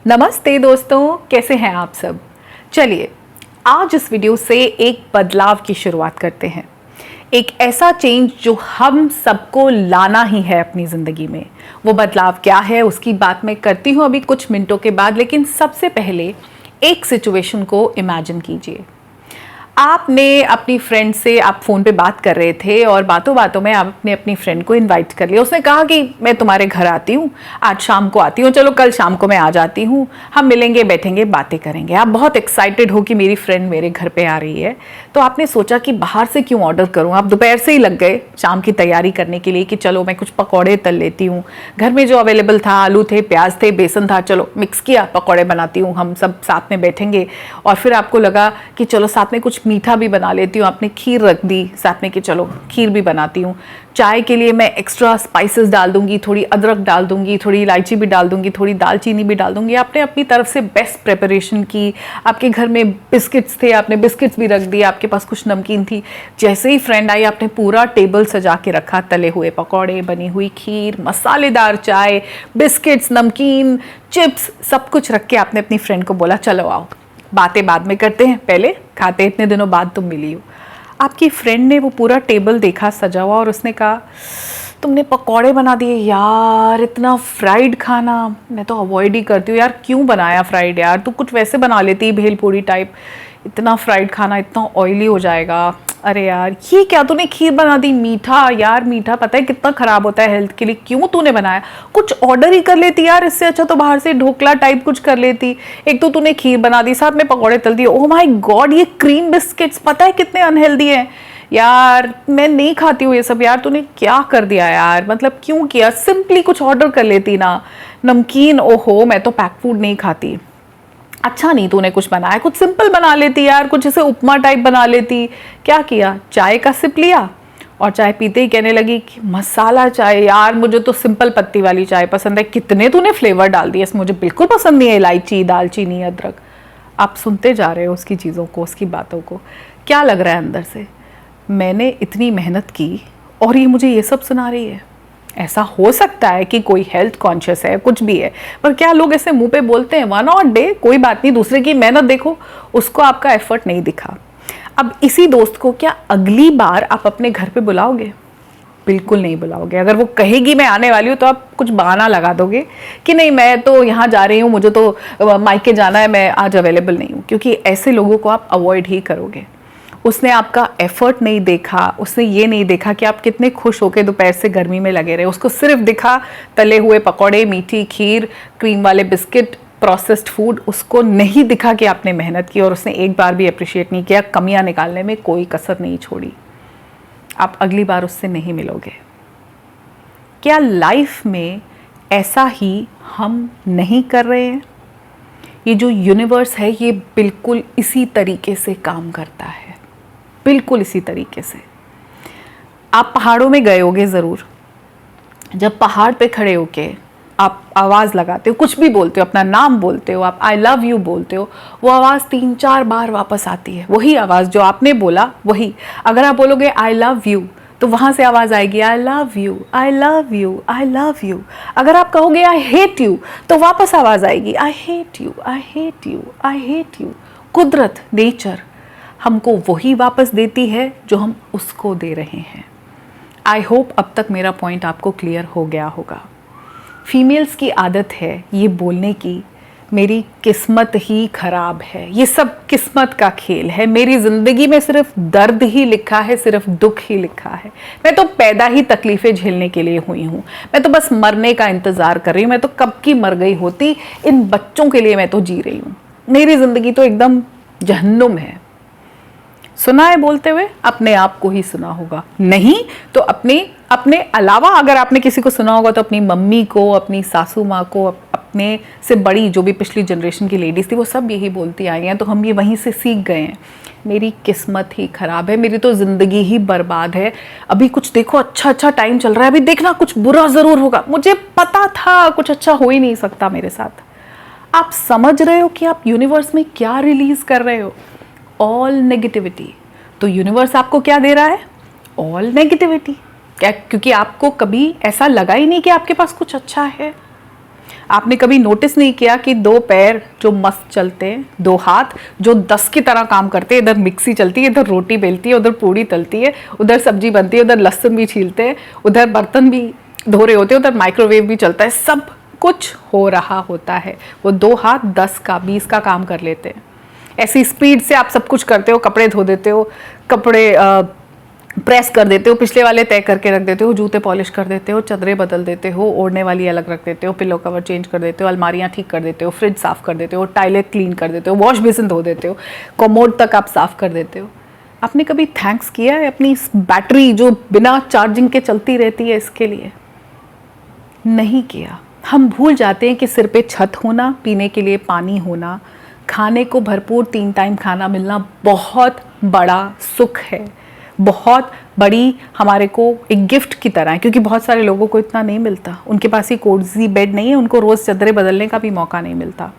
नमस्ते दोस्तों, कैसे हैं आप सब। चलिए आज इस वीडियो से एक बदलाव की शुरुआत करते हैं। एक ऐसा चेंज जो हम सबको लाना ही है अपनी ज़िंदगी में। वो बदलाव क्या है उसकी बात मैं करती हूँ अभी कुछ मिनटों के बाद, लेकिन सबसे पहले एक सिचुएशन को इमेजिन कीजिए। आपने अपनी फ्रेंड से, आप फ़ोन पे बात कर रहे थे और बातों बातों में आपने अपनी फ्रेंड को इनवाइट कर लिया। उसने कहा कि मैं तुम्हारे घर आती हूँ, आज शाम को आती हूँ, चलो कल शाम को मैं आ जाती हूँ, हम मिलेंगे, बैठेंगे, बातें करेंगे। आप बहुत एक्साइटेड हो कि मेरी फ्रेंड मेरे घर पे आ रही है। तो आपने सोचा कि बाहर से क्यों ऑर्डर करूँ। आप दोपहर से ही लग गए शाम की तैयारी करने के लिए कि चलो मैं कुछ पकौड़े तल लेती हूँ। घर में जो अवेलेबल था, आलू थे, प्याज थे, बेसन था, चलो मिक्स किया, पकौड़े बनाती हूँ, हम सब साथ में बैठेंगे। और फिर आपको लगा कि चलो साथ में कुछ मीठा भी बना लेती हूँ। आपने खीर रख दी साथ में कि चलो खीर भी बनाती हूँ। चाय के लिए मैं एक्स्ट्रा स्पाइसेस डाल दूंगी, थोड़ी अदरक डाल दूंगी, थोड़ी इलायची भी डाल दूंगी, थोड़ी दालचीनी भी डाल दूंगी। आपने अपनी तरफ से बेस्ट प्रिपरेशन की। आपके घर में बिस्किट्स थे, आपने बिस्किट्स भी रख दिए, आपके पास कुछ नमकीन थी। जैसे ही फ्रेंड आई आपने पूरा टेबल सजा के रखा, तले हुए पकौड़े, बनी हुई खीर, मसालेदार चाय, बिस्किट्स, नमकीन, चिप्स, सब कुछ रख के आपने अपनी फ्रेंड को बोला चलो आओ बातें बाद में करते हैं, पहले खाते, इतने दिनों बाद तुम मिली हो। आपकी फ्रेंड ने वो पूरा टेबल देखा सजा हुआ और उसने कहा तुमने पकौड़े बना दिए यार, इतना फ्राइड खाना मैं तो अवॉइड ही करती हूँ यार, क्यों बनाया फ्राइड यार, तू कुछ वैसे बना लेती भेल पूरी टाइप, इतना फ्राइड खाना इतना ऑयली हो जाएगा। अरे यार ये क्या तूने खीर बना दी, मीठा यार, मीठा पता है कितना खराब होता है हेल्थ के लिए, क्यों तूने बनाया, कुछ ऑर्डर ही कर लेती यार, इससे अच्छा तो बाहर से ढोकला टाइप कुछ कर लेती। एक तो तूने खीर बना दी, साथ में पकौड़े तल दिए। ओह माय गॉड, ये क्रीम बिस्किट्स पता है कितने अनहेल्दी हैं यार, मैं नहीं खाती हूँ ये सब यार, तूने क्या कर दिया यार, मतलब क्यों किया, सिंपली कुछ ऑर्डर कर लेती ना। नमकीन, ओहो मैं तो पैक फूड नहीं खाती। अच्छा नहीं तूने कुछ बनाया, कुछ सिंपल बना लेती यार, कुछ ऐसे उपमा टाइप बना लेती। क्या किया, चाय का सिप लिया और चाय पीते ही कहने लगी कि मसाला चाय यार, मुझे तो सिंपल पत्ती वाली चाय पसंद है, कितने तूने फ्लेवर डाल दिए इसमें, मुझे बिल्कुल पसंद नहीं है इलायची, दालचीनी, अदरक। आप सुनते जा रहे हो उसकी चीज़ों को, उसकी बातों को। क्या लग रहा है अंदर से, मैंने इतनी मेहनत की और ये मुझे ये सब सुना रही है। ऐसा हो सकता है कि कोई हेल्थ कॉन्शियस है, कुछ भी है, पर क्या लोग ऐसे मुंह पे बोलते हैं 1 और डे, कोई बात नहीं, दूसरे की मेहनत देखो, उसको आपका एफर्ट नहीं दिखा। अब इसी दोस्त को क्या अगली बार आप अपने घर पे बुलाओगे? बिल्कुल नहीं बुलाओगे। अगर वो कहेगी मैं आने वाली हूँ तो आप कुछ बहाना लगा दोगे कि नहीं मैं तो यहाँ जा रही हूँ, मुझे तो मायके जाना है, मैं आज अवेलेबल नहीं हूँ, क्योंकि ऐसे लोगों को आप अवॉइड ही करोगे। उसने आपका एफर्ट नहीं देखा, उसने ये नहीं देखा कि आप कितने खुश होकर दोपहर से गर्मी में लगे रहे। उसको सिर्फ दिखा तले हुए पकौड़े, मीठी खीर, क्रीम वाले बिस्किट, प्रोसेस्ड फूड। उसको नहीं दिखा कि आपने मेहनत की और उसने एक बार भी अप्रिशिएट नहीं किया, कमियां निकालने में कोई कसर नहीं छोड़ी। आप अगली बार उससे नहीं मिलोगे। क्या लाइफ में ऐसा ही हम नहीं कर रहे हैं? ये जो यूनिवर्स है ये बिल्कुल इसी तरीके से काम करता है, बिल्कुल इसी तरीके से। आप पहाड़ों में गए होगे ज़रूर। जब पहाड़ पे खड़े होके आप आवाज़ लगाते हो, कुछ भी बोलते हो, अपना नाम बोलते हो, आप आई लव यू बोलते हो, वो आवाज़ 3-4 बार वापस आती है। वही आवाज़ जो आपने बोला वही। अगर आप बोलोगे आई लव यू तो वहाँ से आवाज़ आएगी I love you, I love you, I love you. अगर आप कहोगे आई हेट यू तो वापस आवाज़ आएगी I hate you, I hate you, I hate you. कुदरत, नेचर हमको वही वापस देती है जो हम उसको दे रहे हैं। आई होप अब तक मेरा पॉइंट आपको क्लियर हो गया होगा। फीमेल्स की आदत है ये बोलने की, मेरी किस्मत ही खराब है, ये सब किस्मत का खेल है, मेरी ज़िंदगी में सिर्फ दर्द ही लिखा है, सिर्फ दुख ही लिखा है, मैं तो पैदा ही तकलीफ़ें झेलने के लिए हुई हूँ, मैं तो बस मरने का इंतज़ार कर रही हूँ, मैं तो कब की मर गई होती, इन बच्चों के लिए मैं तो जी रही हूँ, मेरी ज़िंदगी तो एकदम जहन्नुम है। सुना है बोलते हुए? अपने आप को ही सुना होगा, नहीं तो अपने अलावा अगर आपने किसी को सुना होगा तो अपनी मम्मी को, अपनी सासू माँ को, अपने से बड़ी जो भी पिछली जनरेशन की लेडीज़ थी वो सब यही बोलती आई हैं, तो हम ये वहीं से सीख गए हैं। मेरी किस्मत ही खराब है, मेरी तो ज़िंदगी ही बर्बाद है, अभी कुछ देखो अच्छा टाइम चल रहा है, अभी देखना कुछ बुरा ज़रूर होगा, मुझे पता था कुछ अच्छा हो ही नहीं सकता मेरे साथ। आप समझ रहे हो कि आप यूनिवर्स में क्या रिलीज़ कर रहे हो? All negativity. तो यूनिवर्स आपको क्या दे रहा है? All negativity. क्या? क्योंकि आपको कभी ऐसा लगा ही नहीं कि आपके पास कुछ अच्छा है। आपने कभी नोटिस नहीं किया कि दो पैर जो मस्त चलते हैं, दो हाथ जो 10 की तरह काम करते हैं, इधर मिक्सी चलती है, इधर रोटी बेलती है, उधर पूड़ी तलती है, उधर सब्जी बनती है, उधर लहसुन भी छीलते हैं, उधर बर्तन भी धो रहे होते हैं, उधर माइक्रोवेव भी चलता है, सब कुछ हो रहा होता है। वो दो हाथ 10 का 20 का काम कर लेते हैं। ऐसी स्पीड से आप सब कुछ करते हो, कपड़े धो देते हो, कपड़े प्रेस कर देते हो, पिछले वाले तय करके रख देते हो, जूते पॉलिश कर देते हो, चादरें बदल देते हो, ओढ़ने वाली अलग रख देते हो, पिलो कवर चेंज कर देते हो, अलमारियां ठीक कर देते हो, फ्रिज साफ कर देते हो, टाइलें क्लीन कर देते हो, वॉश बेसिन धो देते हो, कमोड तक आप साफ कर देते हो। आपने कभी थैंक्स किया है अपनी इस बैटरी जो बिना चार्जिंग के चलती रहती है इसके लिए? नहीं किया। हम भूल जाते हैं कि सिर पे छत होना, पीने के लिए पानी होना, खाने को भरपूर 3 टाइम खाना मिलना बहुत बड़ा सुख है, बहुत बड़ी हमारे को एक गिफ्ट की तरह है, क्योंकि बहुत सारे लोगों को इतना नहीं मिलता। उनके पास ही कोजी बेड नहीं है, उनको रोज़ चादरें बदलने का भी मौका नहीं मिलता।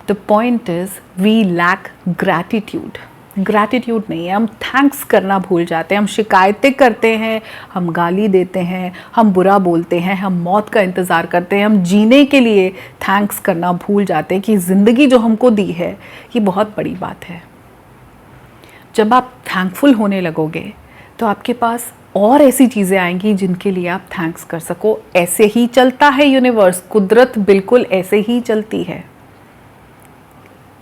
The point is we lack gratitude. Gratitude नहीं है, हम थैंक्स करना भूल जाते हैं, हम शिकायतें करते हैं, हम गाली देते हैं, हम बुरा बोलते हैं, हम मौत का इंतज़ार करते हैं, हम जीने के लिए थैंक्स करना भूल जाते हैं कि ज़िंदगी जो हमको दी है ये बहुत बड़ी बात है। जब आप थैंकफुल होने लगोगे तो आपके पास और ऐसी चीज़ें आएंगी जिनके लिए आप थैंक्स कर सको। ऐसे ही चलता है यूनिवर्स, कुदरत बिल्कुल ऐसे ही चलती है,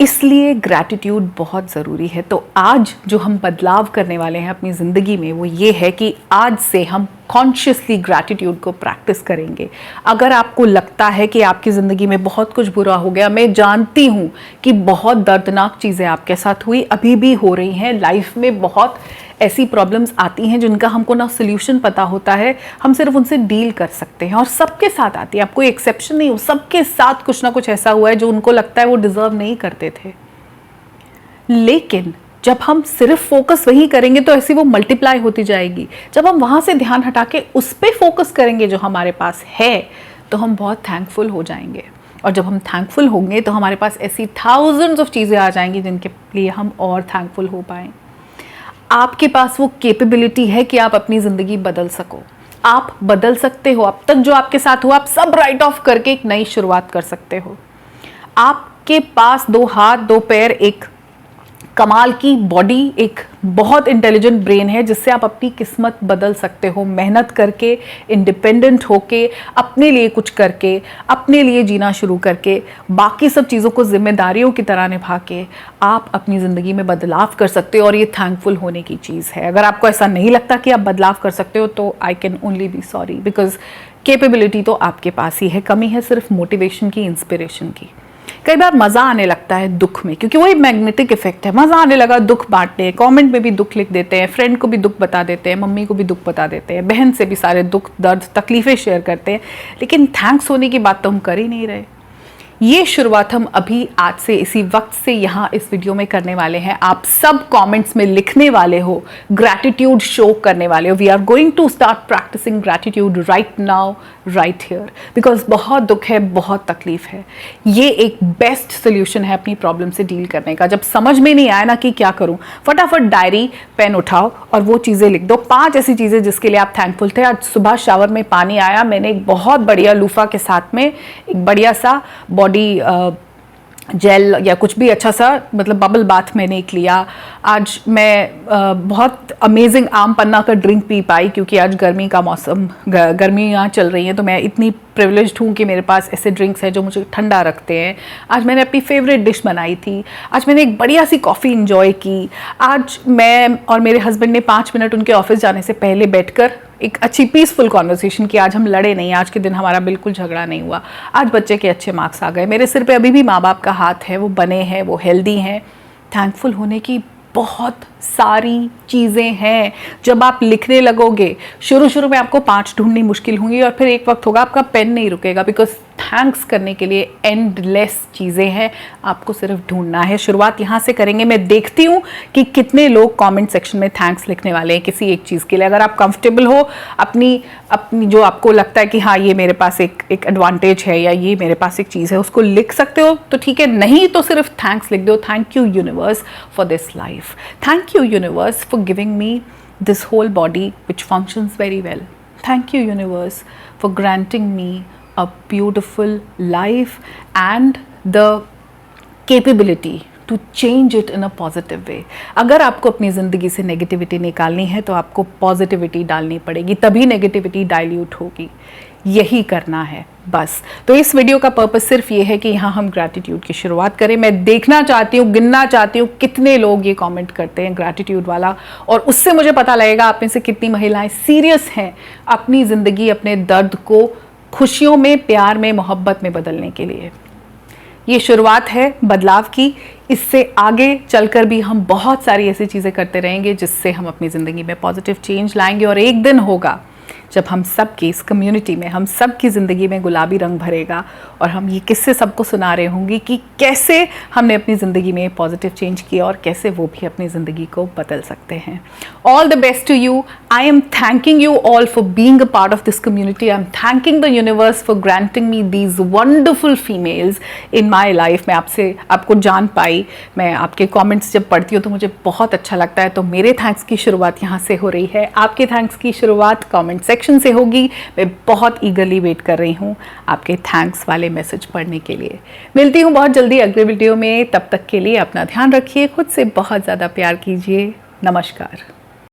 इसलिए ग्रैटिट्यूड बहुत ज़रूरी है। तो आज जो हम बदलाव करने वाले हैं अपनी ज़िंदगी में वो ये है कि आज से हम कॉन्शियसली ग्रैटिट्यूड को प्रैक्टिस करेंगे। अगर आपको लगता है कि आपकी ज़िंदगी में बहुत कुछ बुरा हो गया, मैं जानती हूँ कि बहुत दर्दनाक चीज़ें आपके साथ हुई, अभी भी हो रही हैं, लाइफ में बहुत ऐसी प्रॉब्लम्स आती हैं जिनका हमको ना सोल्यूशन पता होता है, हम सिर्फ उनसे डील कर सकते हैं, और सबके साथ आती है, आप कोई एक्सेप्शन नहीं हो, सबके साथ कुछ ना कुछ ऐसा हुआ है जो उनको लगता है वो डिजर्व नहीं करते थे। लेकिन जब हम सिर्फ फोकस वही करेंगे तो ऐसी वो मल्टीप्लाई होती जाएगी। जब हम वहाँ से ध्यान हटा के उस पर फोकस करेंगे जो हमारे पास है, तो हम बहुत थैंकफुल हो जाएंगे। और जब हम थैंकफुल होंगे तो हमारे पास ऐसी थाउजेंड्स ऑफ चीज़ें आ जाएंगी जिनके लिए हम और थैंकफुल हो पाएँ। आपके पास वो कैपेबिलिटी है कि आप अपनी ज़िंदगी बदल सको, आप बदल सकते हो। अब तक जो आपके साथ हुआ आप सब राइट ऑफ करके एक नई शुरुआत कर सकते हो। आपके पास 2 हाथ 2 पैर, एक कमाल की बॉडी, एक बहुत इंटेलिजेंट ब्रेन है जिससे आप अपनी किस्मत बदल सकते हो। मेहनत करके, इंडिपेंडेंट होके, अपने लिए कुछ करके, अपने लिए जीना शुरू करके, बाकी सब चीज़ों को जिम्मेदारियों की तरह निभा के आप अपनी ज़िंदगी में बदलाव कर सकते हो। और ये थैंकफुल होने की चीज़ है। अगर आपको ऐसा नहीं लगता कि आप बदलाव कर सकते हो तो I can only be sorry, because capability तो आपके पास ही है, कमी है सिर्फ मोटिवेशन की, इंस्पिरेशन की। कई बार मज़ा आने लगता है दुख में, क्योंकि वही मैग्नेटिक इफेक्ट है। मज़ा आने लगा दुख बांटते हैं, कमेंट में भी दुख लिख देते हैं, फ्रेंड को भी दुख बता देते हैं, मम्मी को भी दुख बता देते हैं, बहन से भी सारे दुख दर्द तकलीफ़ें शेयर करते हैं, लेकिन थैंक्स होने की बात तो हम कर ही नहीं रहे। ये शुरुआत हम अभी आज से इसी वक्त से यहाँ इस वीडियो में करने वाले हैं। आप सब कमेंट्स में लिखने वाले हो, ग्रैटिट्यूड शो करने वाले हो। We are going to start practising gratitude right now, right here, because बहुत दुख है, बहुत तकलीफ है। ये एक बेस्ट सोल्यूशन है अपनी प्रॉब्लम से डील करने का। जब समझ में नहीं आया ना कि क्या करूं, फटाफट डायरी पेन उठाओ और वो चीज़ें लिख दो, 5 ऐसी चीज़ें जिसके लिए आप थैंकफुल थे। आज सुबह शावर में पानी आया, मैंने एक बहुत बढ़िया लूफा के साथ में एक बढ़िया सा बॉडी जेल या कुछ भी अच्छा सा, मतलब बबल बाथ मैंने एक लिया। आज मैं बहुत अमेजिंग आम पन्ना का ड्रिंक पी पाई, क्योंकि आज गर्मी का मौसम, गर्मी यहाँ चल रही है, तो मैं इतनी प्रिविलेज्ड हूँ कि मेरे पास ऐसे ड्रिंक्स हैं जो मुझे ठंडा रखते हैं। आज मैंने अपनी फेवरेट डिश बनाई थी। आज मैंने एक बढ़िया सी कॉफ़ी इंजॉय की। आज मैं और मेरे हस्बैंड ने 5 मिनट उनके ऑफिस जाने से पहले बैठकर एक अच्छी पीसफुल कॉन्वर्सेशन की। आज हम लड़े नहीं, आज के दिन हमारा बिल्कुल झगड़ा नहीं हुआ। आज बच्चे के अच्छे मार्क्स आ गए। मेरे सिर पे अभी भी माँ बाप का हाथ है, वो बने हैं, वो हेल्दी हैं। थैंकफुल होने की बहुत सारी चीज़ें हैं। जब आप लिखने लगोगे, शुरू में आपको 5 ढूंढनी मुश्किल होंगी और फिर एक वक्त होगा आपका पेन नहीं रुकेगा, बिकॉज थैंक्स करने के लिए एंडलेस चीज़ें हैं, आपको सिर्फ ढूंढना है। शुरुआत यहाँ से करेंगे। मैं देखती हूँ कि कितने लोग कमेंट सेक्शन में थैंक्स लिखने वाले हैं किसी एक चीज़ के लिए। अगर आप कंफर्टेबल हो, अपनी जो आपको लगता है कि हाँ ये मेरे पास एक एडवांटेज है या ये मेरे पास एक चीज़ है, उसको लिख सकते हो तो ठीक है, नहीं तो सिर्फ थैंक्स लिख दो। Thank you universe for this life, thank you universe for giving me this whole body which functions very well. Thank you universe for granting me a beautiful life and the capability to change it in a positive way. अगर आपको अपनी ज़िंदगी से negativity निकालनी है तो आपको positivity डालनी पड़ेगी, तभी नेगेटिविटी डाइल्यूट होगी। यही करना है बस। तो इस वीडियो का पर्पस सिर्फ ये है कि यहाँ हम ग्रैटिट्यूड की शुरुआत करें। मैं देखना चाहती हूँ, गिनना चाहती हूँ कितने लोग ये कमेंट करते हैं ग्रैटिट्यूड वाला, और उससे मुझे पता लगेगा आप में से कितनी महिलाएं सीरियस हैं अपनी ज़िंदगी, अपने दर्द को खुशियों में, प्यार में, मोहब्बत में बदलने के लिए। ये शुरुआत है बदलाव की। इससे आगे चलकर भी हम बहुत सारी ऐसी चीज़ें करते रहेंगे जिससे हम अपनी ज़िंदगी में पॉजिटिव चेंज लाएंगे, और एक दिन होगा जब हम सब की इस कम्युनिटी में, हम सब की ज़िंदगी में गुलाबी रंग भरेगा और हम ये किस्से सबको सुना रहे होंगे कि कैसे हमने अपनी ज़िंदगी में पॉजिटिव चेंज किया और कैसे वो भी अपनी ज़िंदगी को बदल सकते हैं। All the best to you. I am thanking you all for being a part of this community. I am thanking the universe for granting me these wonderful females in my life. मैं आपको जान पाई, मैं आपके comments जब पढ़ती हूँ तो मुझे बहुत अच्छा लगता है। तो मेरे थैंक्स की शुरुआत यहाँ से हो रही है, आपके थैंक्स की शुरुआत कॉमेंट सेक्शन से होगी। मैं बहुत ईगरली वेट कर रही हूँ आपके थैंक्स वाले मैसेज पढ़ने के लिए। मिलती हूँ बहुत जल्दी अगले वीडियो में। तब तक के लिए अपना ध्यान रखिए, खुद से बहुत ज़्यादा प्यार कीजिए। नमस्कार।